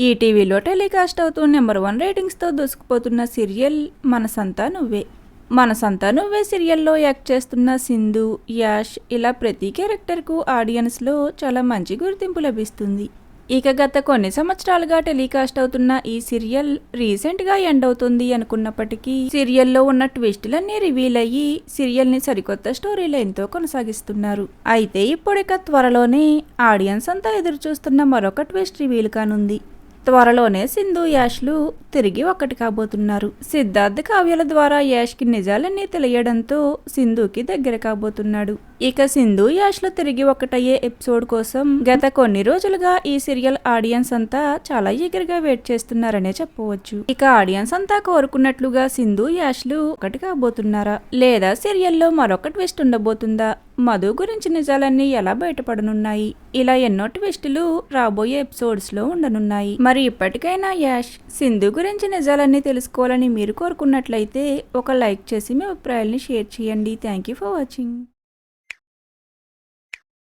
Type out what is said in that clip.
ఈటీవీలో టెలికాస్ట్ అవుతూ number 1 రేటింగ్స్తో దూసుకుపోతున్న serial మనసంతా నువ్వే. మనసంతా నువ్వే సీరియల్లో యాక్ట్ చేస్తున్న సింధు, యాష్ ఇలా ప్రతి క్యారెక్టర్కు ఆడియన్స్లో చాలా మంచి గుర్తింపు లభిస్తుంది. ఇక గత కొన్ని సంవత్సరాలుగా టెలికాస్ట్ అవుతున్న ఈ సీరియల్ రీసెంట్గా ఎండ్ అవుతుంది అనుకున్నప్పటికీ సీరియల్లో ఉన్న ట్విస్టులన్నీ రివీల్ అయ్యి సీరియల్ని సరికొత్త స్టోరీ లైన్తో కొనసాగిస్తున్నారు. అయితే ఇప్పుడిక త్వరలోనే ఆడియన్స్ అంతా ఎదురు చూస్తున్న మరొక ట్విస్ట్ రివీల్ కానుంది. త్వరలోనే సింధు, యాష్లు తిరిగి ఒక్కటి కాబోతున్నారు. సిద్ధార్థ్, కావ్యాల ద్వారా యాష్కి నిజాలన్నీ తెలియడంతో సింధుకి దగ్గర కాబోతున్నాడు. ఇక సింధు, యాష్లు తిరిగి ఒక్కటయ్యే ఎపిసోడ్ కోసం గత కొన్ని రోజులుగా ఈ సీరియల్ ఆడియన్స్ అంతా చాలా ఈగర్గా వెయిట్ చేస్తున్నారనే చెప్పవచ్చు. ఇక ఆడియన్స్ అంతా కోరుకున్నట్లుగా సింధు, యాష్లు ఒకటి కాబోతున్నారా, లేదా సీరియల్లో మరొక ట్విస్ట్ ఉండబోతుందా, మధు గురించి నిజాలన్నీ ఎలా బయటపడనున్నాయి, ఇలా ఎన్నో ట్విస్టులు రాబోయే ఎపిసోడ్స్ లో ఉండనున్నాయి. మరి ఇప్పటికైనా యాష్, సింధు గురించి నిజాలన్నీ తెలుసుకోవాలని మీరు కోరుకున్నట్లయితే ఒక లైక్ చేసి మీ అభిప్రాయాల్ని షేర్ చేయండి. Thank you for watching.